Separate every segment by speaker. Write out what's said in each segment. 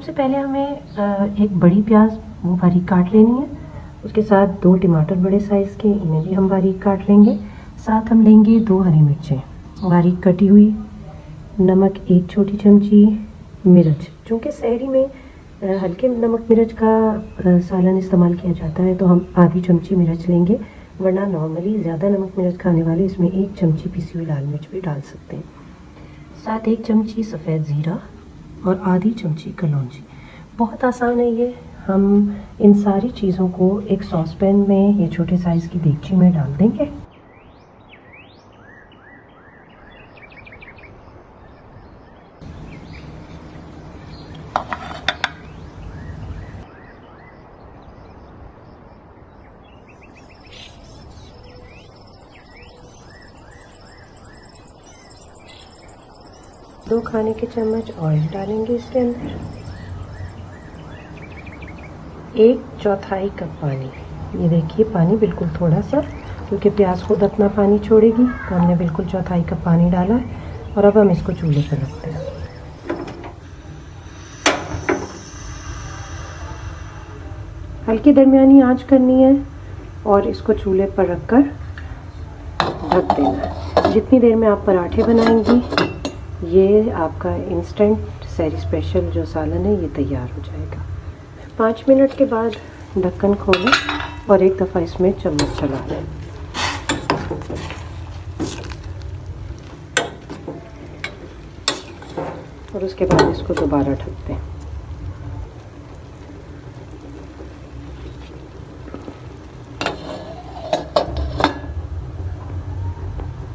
Speaker 1: सबसे पहले हमें एक बड़ी प्याज वो बारीक काट लेनी है। उसके साथ 2 टमाटर बड़े साइज़ के, इन्हें भी हम बारीक काट लेंगे। साथ हम लेंगे 2 हरी मिर्चें बारीक कटी हुई, नमक 1 छोटी चमची, मिर्च, चूँकि सहरी में हल्के नमक मिर्च का सालन इस्तेमाल किया जाता है तो हम आधी चमची मिर्च लेंगे, वरना नॉर्मली ज़्यादा नमक मिर्च खाने वाले इसमें 1 चमची पिसी हुई लाल मिर्च भी डाल सकते हैं। साथ 1 चमची सफ़ेद ज़ीरा और आधी चमची कलौंजी। बहुत आसान है ये। हम इन सारी चीज़ों को एक सॉस पैन में या छोटे साइज़ की देगची में डाल देंगे। दो खाने के चम्मच ऑयल डालेंगे इसके अंदर। 1/4 कप पानी। ये देखिए पानी बिल्कुल थोड़ा सा, क्योंकि प्याज खुद अपना पानी छोड़ेगी, तो हमने बिल्कुल 1/4 कप पानी डाला है। और अब हम इसको चूल्हे पर रखते हैं। हल्की दरमियानी आंच करनी है और इसको चूल्हे पर रखकर ढक देना है। जितनी देर में आप पराठे बनाएंगी, ये आपका इंस्टेंट सहरी स्पेशल जो सालन है ये तैयार हो जाएगा। 5 मिनट के बाद ढक्कन खोलें और एक दफ़ा इसमें चम्मच चला लें। और उसके बाद इसको दोबारा ढक दें।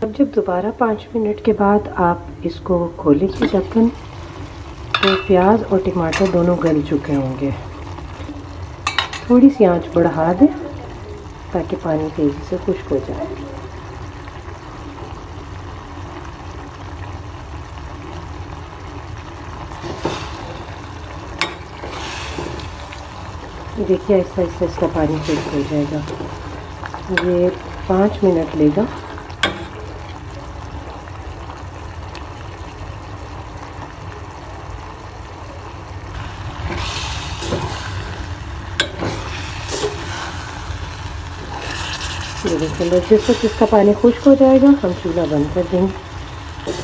Speaker 1: अब जब दोबारा 5 मिनट के बाद आप इसको खोलेंगे ढक्कन, तो प्याज और टमाटर दोनों गल चुके होंगे। थोड़ी सी आंच बढ़ा दें ताकि पानी तेज़ी से खुश्क हो जाए। देखिए आहिस्ता आहिस्ता इसका पानी खुश्क हो जाएगा। ये 5 मिनट लेगा। ये देखिए जिस वक्त इसका पानी खुश्क हो जाएगा हम चूल्हा बंद कर देंगे। बस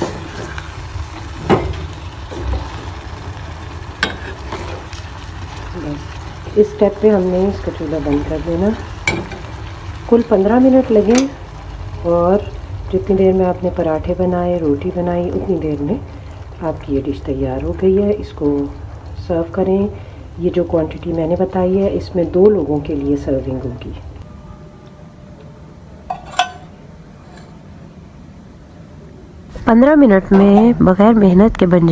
Speaker 1: इस स्टेप पे हमने इसका चूल्हा बंद कर देना। कुल 15 मिनट लगे और जितनी देर में आपने पराठे बनाए, रोटी बनाई, उतनी देर में आपकी ये डिश तैयार हो गई है। इसको सर्व करें। ये जो क्वांटिटी मैंने बताई है इसमें 2 लोगों के लिए सर्विंग होगी। 15 मिनट में बग़ैर मेहनत के बन जाए।